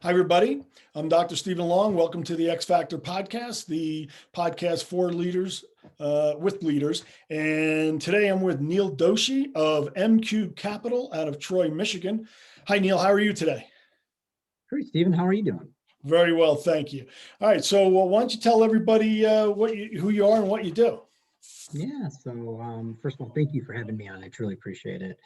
Hi, everybody. I'm Dr. Stephen Long. Welcome to the X Factor podcast, the podcast for leaders with leaders. And today I'm with Neal Doshi of MQ Capital out of Troy, Michigan. Hi, Neal. How are you today? Great, Stephen. How are you doing? Very well, thank you. All right, so why don't you tell everybody who you are and what you do? Yeah, first of all, thank you for having me on. I truly appreciate it.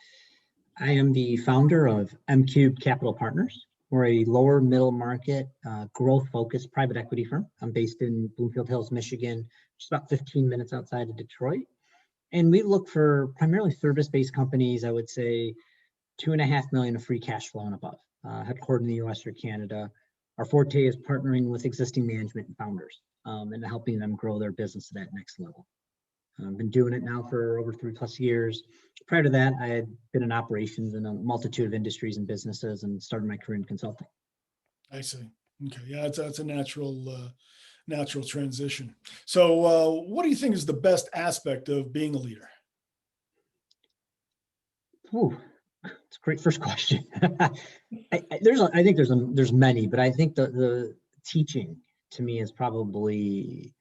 I am the founder of MQ Capital Partners. We're a lower middle market, growth-focused private equity firm. I'm based in Bloomfield Hills, Michigan, just about 15 minutes outside of Detroit. And we look for primarily service-based companies, I would say 2.5 million of free cash flow and above, headquartered in the US or Canada. Our forte is partnering with existing management and founders and helping them grow their business to that next level. I've been doing it now for over 3+ years. Prior to that, I had been in operations in a multitude of industries and businesses and started my career in consulting. I see. Okay, yeah, that's a natural transition. So what do you think is the best aspect of being a leader? Ooh, it's a great first question. I think there's many, but I think the teaching to me is probably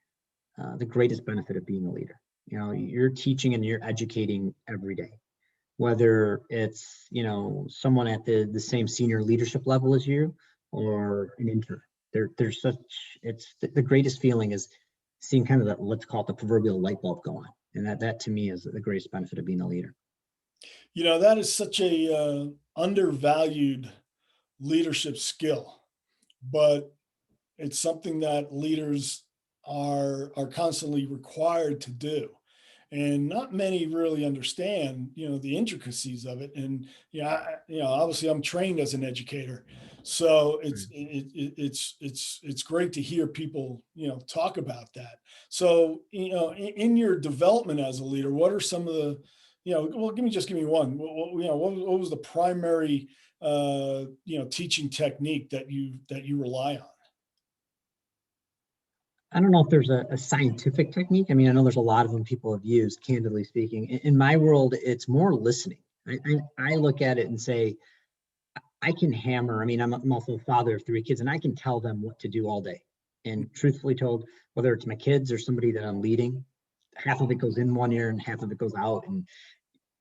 the greatest benefit of being a leader. You know, you're teaching and you're educating every day, whether it's, someone at the same senior leadership level as you or an intern. It's the greatest feeling is seeing kind of that, let's call it the proverbial light bulb go on. And that to me is the greatest benefit of being a leader. That is such a undervalued leadership skill, but it's something that leaders are constantly required to do. And not many really understand, the intricacies of it. And obviously, I'm trained as an educator, so it's great to hear people, talk about that. So, in your development as a leader, what are some of the, well, give me one. What was the primary, teaching technique that you rely on? I don't know if there's a scientific technique. I mean, I know there's a lot of them people have used, candidly speaking. In my world, it's more listening. I look at it and say, I can hammer. I mean, I'm also a father of 3 kids, and I can tell them what to do all day. And truthfully told, whether it's my kids or somebody that I'm leading, half of it goes in one ear and half of it goes out. And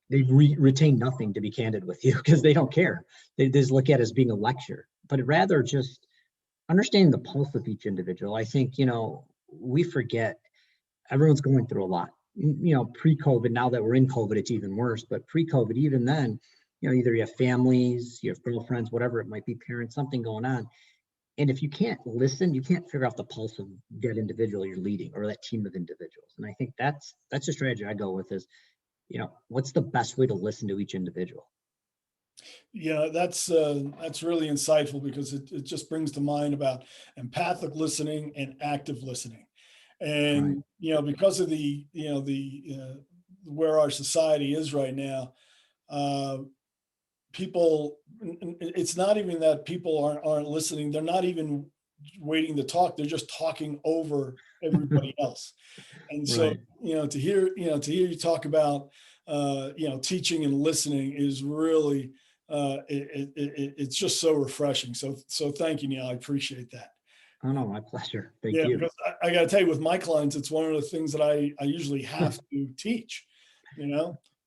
they retain nothing, to be candid with you, because they don't care. They just look at it as being a lecture, but rather just understanding the pulse of each individual. I think, we forget everyone's going through a lot. Pre-COVID, now that we're in COVID, it's even worse. But pre-COVID, even then, either you have families, you have girlfriends, whatever it might be, parents, something going on. And if you can't listen, you can't figure out the pulse of that individual you're leading or that team of individuals. And I think that's the strategy I go with is, what's the best way to listen to each individual? Yeah, that's really insightful because it just brings to mind about empathic listening and active listening. Right. And because of where our society is right now, uh, people, it's not even that people aren't listening. They're not even waiting to talk. They're just talking over everybody else. And so, Right. to hear you talk about, teaching and listening is really, it's just so refreshing. So thank you, Neal. I appreciate that. Oh no, my pleasure. Thank Yeah, you. because I got to tell you, with my clients, it's one of the things that I usually have to teach,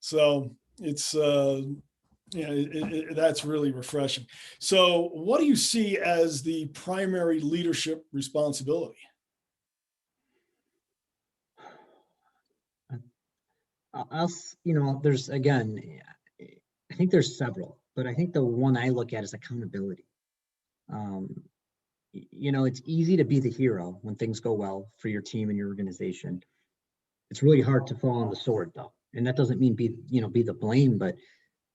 so it's, that's really refreshing. So what do you see as the primary leadership responsibility? There's again, I think there's several, but I think the one I look at is accountability. Um, it's easy to be the hero when things go well for your team and your organization. It's really hard to fall on the sword though. And that doesn't mean be the blame, but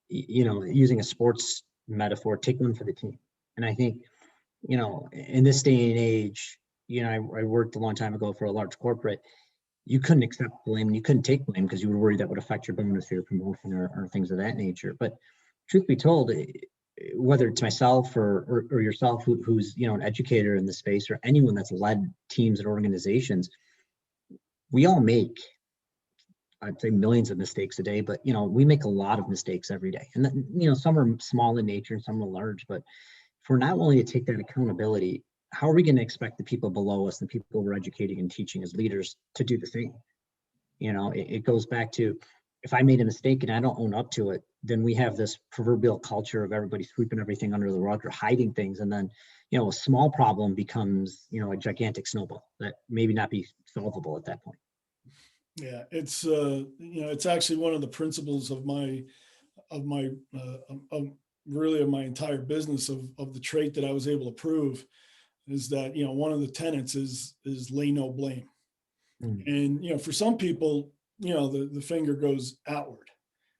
using a sports metaphor, take one for the team. And I think, in this day and age, I worked a long time ago for a large corporate. You couldn't accept blame and you couldn't take blame because you were worried that would affect your bonus or your promotion or things of that nature. But truth be told, whether it's myself or yourself, who's an educator in the space, or anyone that's led teams and organizations, we all make, I'd say, millions of mistakes a day, but we make a lot of mistakes every day. And some are small in nature and some are large. But if we're not willing to take that accountability, how are we going to expect the people below us, the people we're educating and teaching as leaders, to do the same? It goes back to, if I made a mistake and I don't own up to it, then we have this proverbial culture of everybody sweeping everything under the rug or hiding things. And then, a small problem becomes, a gigantic snowball that maybe not be solvable at that point. Yeah, it's actually one of the principles of my really of my entire business, of the trait that I was able to prove, is that, one of the tenets is lay no blame. Mm. And, for some people, the finger goes outward.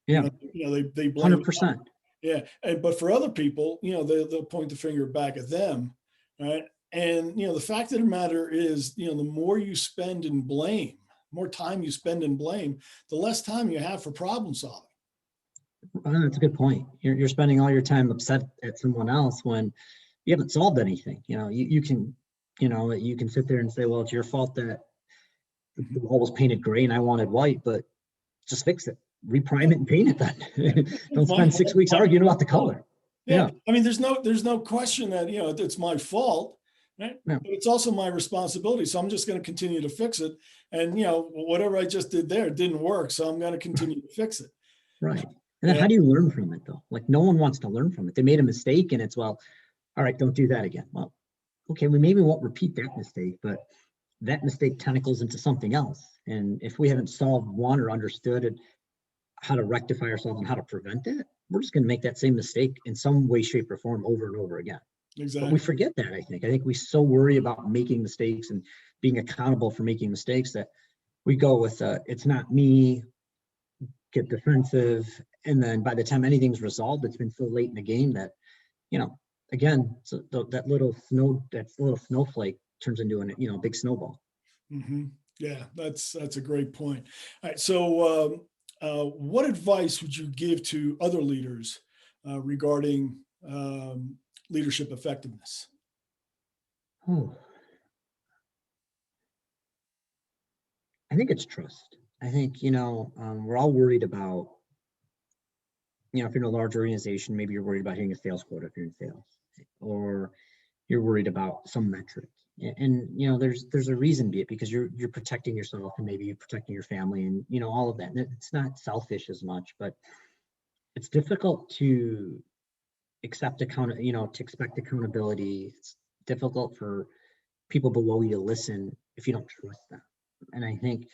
Yeah, They blame. 100%. Yeah. But for other people, they'll point the finger back at them. Right. And, the fact of the matter is, the more you spend in blame, more time you spend in blame, the less time you have for problem solving. That's a good point. You're spending all your time upset at someone else when you haven't solved anything. You can sit there and say, well, it's your fault that the wall was painted gray and I wanted white, but just fix it, reprime it and paint it then. Don't spend 6 weeks arguing about the color. Yeah. Yeah. I mean, there's no question that, it's my fault, right? Yeah. But it's also my responsibility. So I'm just going to continue to fix it. And, whatever I just did there didn't work. So I'm going to continue to fix it. Right. And then how do you learn from it though? Like, no one wants to learn from it. They made a mistake and it's, well, all right, don't do that again. Well, okay, we maybe won't repeat that mistake, but that mistake tentacles into something else. And if we haven't solved one or understood it, how to rectify ourselves and how to prevent it, we're just going to make that same mistake in some way, shape, or form over and over again. Exactly. But we forget that, I think we so worry about making mistakes and being accountable for making mistakes that we go with, it's not me, get defensive. And then by the time anything's resolved, it's been so late in the game that, again, so that little snowflake turns into a big snowball. Mm-hmm. Yeah, that's a great point. All right. So, what advice would you give to other leaders regarding leadership effectiveness? Oh, I think it's trust. I think, we're all worried about, if you're in a large organization, maybe you're worried about hitting a sales quota if you're in sales, or you're worried about some metric. And there's a reason be it, because you're protecting yourself and maybe you're protecting your family and all of that. And it's not selfish as much, but it's difficult to expect accountability. It's difficult for people below you to listen if you don't trust them. And I think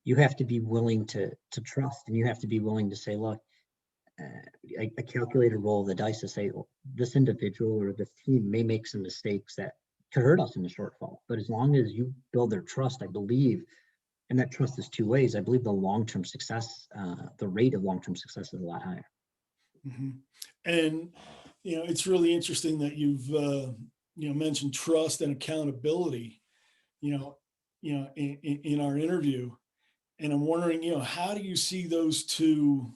you have to be willing to trust, and you have to be willing to say, look, a calculated roll of the dice to say, well, this individual or this team may make some mistakes that could hurt us in the shortfall. But as long as you build their trust, I believe, and that trust is two ways, I believe the long-term success, the rate of long-term success is a lot higher. Mm-hmm. And, it's really interesting that you've, mentioned trust and accountability, in our interview. And I'm wondering, how do you see those two,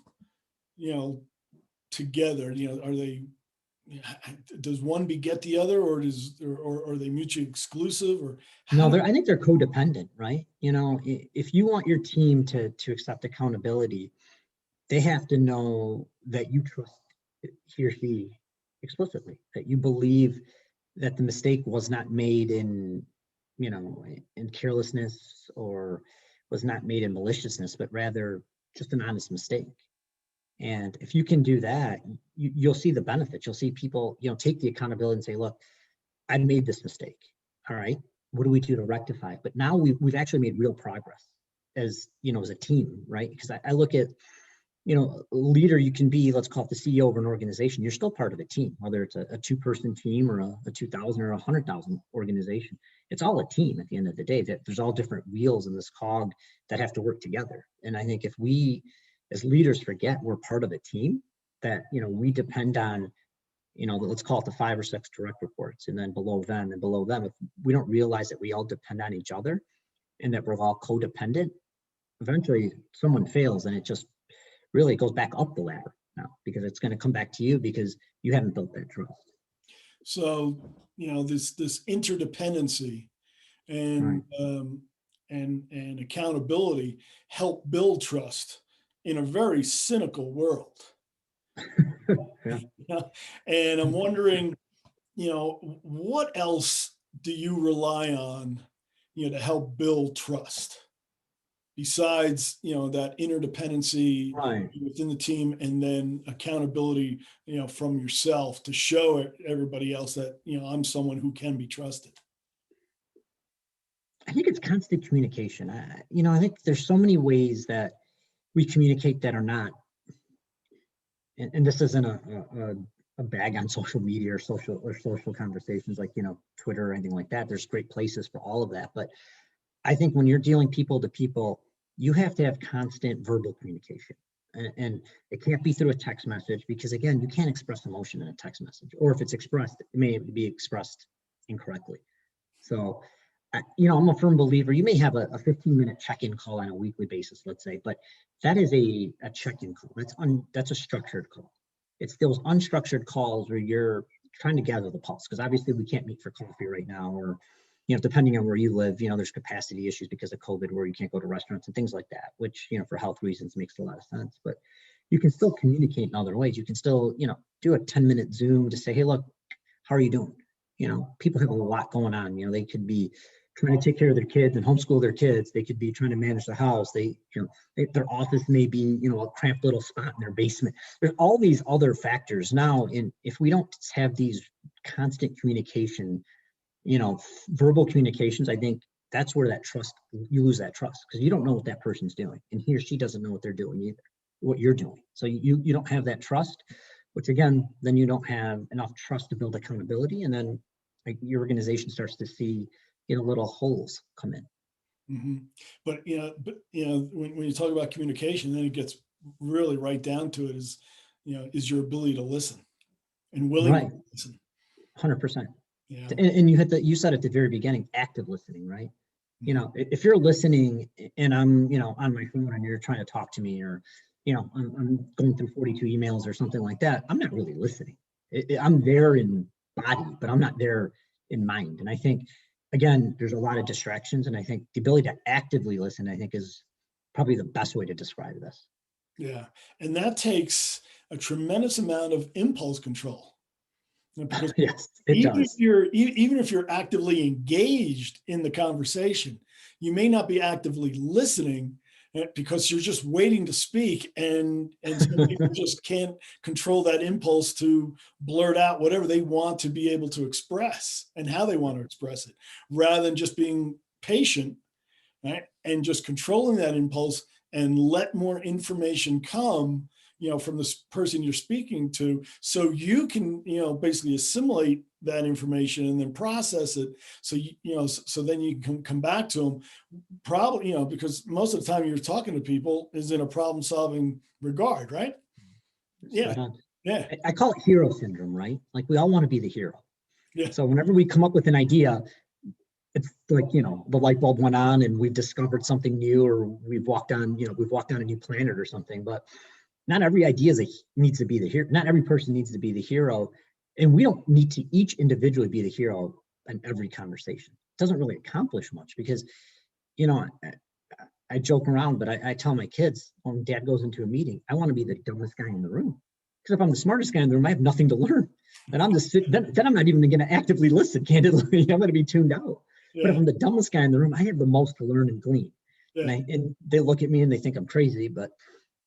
together? Are they, does one beget the other, or are they mutually exclusive, or No, I think they're codependent, right? If you want your team to accept accountability, they have to know that you trust he or she explicitly, that you believe that the mistake was not made in carelessness, or was not made in maliciousness, but rather just an honest mistake. And if you can do that, you'll see the benefits. You'll see people, take the accountability and say, look, I made this mistake. All right, what do we do to rectify it? But now we've actually made real progress as a team, right? Because I look at, a leader, you can be, let's call it the CEO of an organization. You're still part of a team, whether it's a 2-person team or a 2,000 or 100,000 organization. It's all a team at the end of the day. That there's all different wheels in this cog that have to work together. And I think if we, as leaders, forget we're part of a team, that we depend on, let's call it the 5 or 6 direct reports, and then below them and below them. If we don't realize that we all depend on each other and that we're all codependent, eventually someone fails and it just really goes back up the ladder now, because it's going to come back to you because you haven't built that trust. So, this interdependency and Right. and accountability help build trust in a very cynical world. Yeah. And I'm wondering, what else do you rely on, to help build trust besides, that interdependency Right. within the team and then accountability, from yourself to show everybody else that, I'm someone who can be trusted. I think it's constant communication. I think there's so many ways that we communicate that are not, and this isn't a bag on social media or social conversations like, Twitter or anything like that. There's great places for all of that. But I think when you're dealing people to people, you have to have constant verbal communication. And it can't be through a text message because, again, you can't express emotion in a text message. Or if it's expressed, it may be expressed incorrectly. So, I'm a firm believer. You may have a 15-minute check-in call on a weekly basis, let's say, but that is a check-in call. That's a structured call. It's those unstructured calls where you're trying to gather the pulse, because obviously we can't meet for coffee right now, or depending on where you live, there's capacity issues because of COVID where you can't go to restaurants and things like that, which, for health reasons makes a lot of sense. But you can still communicate in other ways. You can still, do a 10-minute Zoom to say, hey, look, how are you doing? People have a lot going on. They could be trying to take care of their kids and homeschool their kids. They could be trying to manage the house. Their office may be, a cramped little spot in their basement. There's all these other factors now. And if we don't have these constant communication, verbal communications, I think that's where you lose that trust, because you don't know what that person's doing, and he or she doesn't know what they're doing either, what you're doing. So you don't have that trust, which again, then you don't have enough trust to build accountability, and then like your organization starts to see, little holes come in. Hmm. But when you talk about communication, then it gets really right down to it is your ability to listen and willing to Right. listen. 100%. Yeah. And you said at the very beginning, active listening, right? Mhm. If you're listening and I'm, on my phone and you're trying to talk to me, or, I'm going through 42 emails or something like that, I'm not really listening. I'm there in body, but I'm not there in mind. And I think, again, there's a lot of distractions. And I think the ability to actively listen, I think, is probably the best way to describe this. Yeah. And that takes a tremendous amount of impulse control. Because Yes, it does. even if you're actively engaged in the conversation, you may not be actively listening, because you're just waiting to speak, and some people just can't control that impulse to blurt out whatever they want to be able to express and how they want to express it, rather than just being patient, right? And just controlling that impulse and let more information come, from this person you're speaking to, so you can, basically assimilate that information and then process it. So, so then you can come back to them, probably, because most of the time you're talking to people is in a problem solving regard, right? Yeah. Spot on. Yeah. I call it hero syndrome, right? Like we all want to be the hero. Yeah. So whenever we come up with an idea, it's like, the light bulb went on and we've discovered something new, or we've walked on a new planet or something. But not every idea needs to be the hero. Not every person needs to be the hero. And we don't need to each individually be the hero in every conversation. It doesn't really accomplish much because, you know, I joke around, but I tell my kids when dad goes into a meeting, I want to be the dumbest guy in the room. Because if I'm the smartest guy in the room, I have nothing to learn. And then I'm not even going to actively listen, candidly. I'm going to be tuned out. But if Yeah. I'm the dumbest guy in the room, I have the most to learn and glean. Yeah. And they look at me and they think I'm crazy, but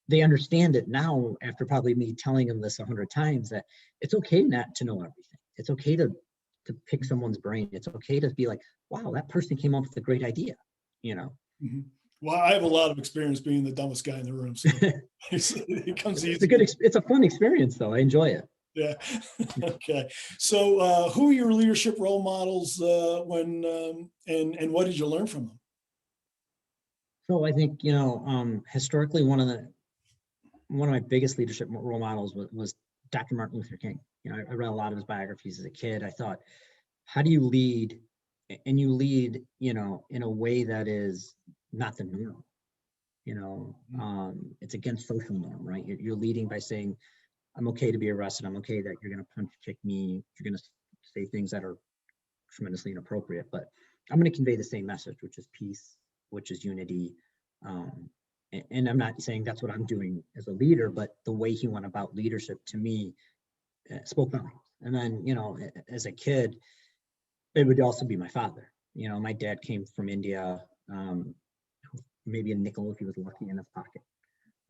they understand it now after probably me telling them this 100 times, that it's okay not to know everything. It's okay to pick someone's brain. It's okay to be like, wow, that person came up with a great idea, you know. Mhm. Well, I have a lot of experience being the dumbest guy in the room, so it comes It's a easy. it's a fun experience though. I enjoy it. Yeah. Okay. So, who are your leadership role models, and what did you learn from them? So I think, historically, one of my biggest leadership role models was Dr. Martin Luther King. I read a lot of his biographies as a kid. I thought, how do you lead? And you lead, in a way that is not the norm. It's against social norm, right? You're leading by saying, I'm okay to be arrested. I'm okay that you're going to punch kick me. You're going to say things that are tremendously inappropriate, but I'm going to convey the same message, which is peace, which is unity. Um, and I'm not saying that's what I'm doing as a leader, but the way he went about leadership to me spoke volumes. And then, as a kid, it would also be my father. My dad came from India, maybe a nickel if he was lucky in his pocket.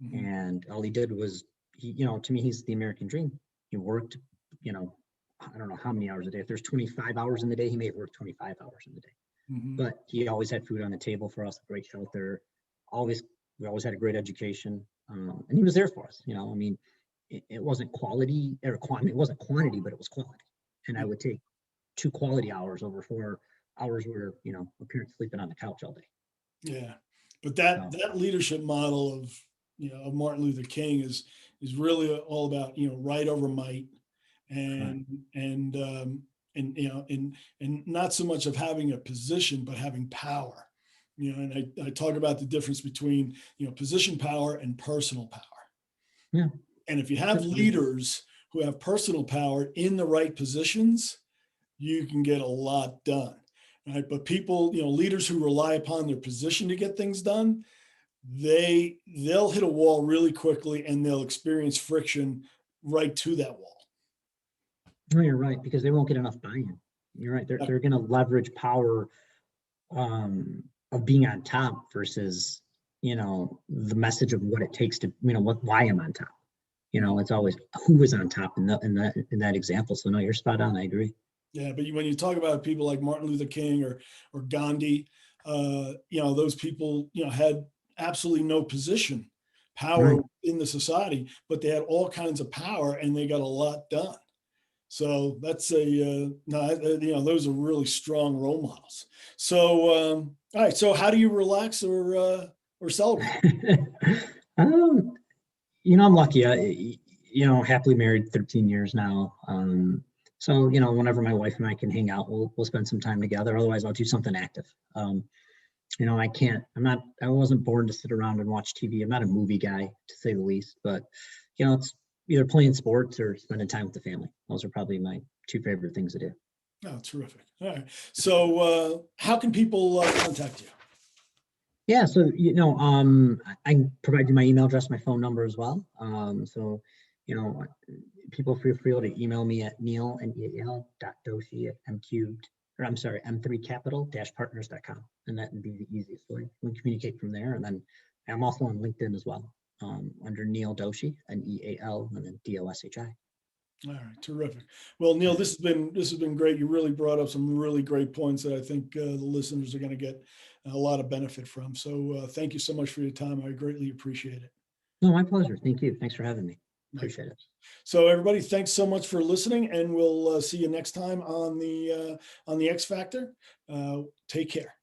Mhm. And all he did was, to me, he's the American dream. He worked, I don't know how many hours a day. If there's 25 hours in the day, he may have worked 25 hours in the day. Mhm. But he always had food on the table for us, a great shelter. We always had a great education, and he was there for us. I mean, it wasn't quality or quantity. It wasn't quantity, but it was quality. And I would take 2 quality hours over 4 hours where a parent sleeping on the couch all day. Yeah, but that So that leadership model of of Martin Luther King is really all about right over might, correct. and and um, and not so much of having a position but having power. And I talk about the difference between position power and personal power. Yeah, And if you have typically. leaders who have personal power in the right positions, you can get a lot done. Right. But people, leaders who rely upon their position to get things done, they'll hit a wall really quickly and they'll experience friction right to that wall. No, you're right, because they won't get enough buy-in. You're right. They're going to leverage power, of being on top versus, the message of what it takes to, why I'm on top. It's always who is on top in that example. So no, you're spot on. I agree. Yeah, but when you talk about people like Martin Luther King or Gandhi, those people had absolutely no position, power Right. in the society, but they had all kinds of power and they got a lot done. So that's no, those are really strong role models. So all right, so how do you relax or celebrate? um, I'm lucky. Happily married 13 years now. So whenever my wife and I can hang out, we'll spend some time together. Otherwise, I'll do something active. I can't. I wasn't born to sit around and watch TV. I'm not a movie guy, to say the least. But it's either playing sports or spending time with the family. Those are probably my two favorite things to do. Oh, terrific. All right. So how can people contact you? Yeah, so I can provide you my email address, my phone number as well. So you know, people feel free to email me at Neal Doshi at M cubed, or I'm sorry, M3 capital partners.com, and that would be the easiest way. We can communicate from there, and then I'm also on LinkedIn as well, under Neal Doshi, Neal, and then Doshi. All right, terrific. Well, Neal, this has been great. You really brought up some really great points that I think the listeners are going to get a lot of benefit from. So thank you so much for your time. I greatly appreciate it. No, my pleasure. Thank you. Thanks for having me. My Appreciate it. pleasure. So everybody, thanks so much for listening, and we'll see you next time on the X Factor. Take care.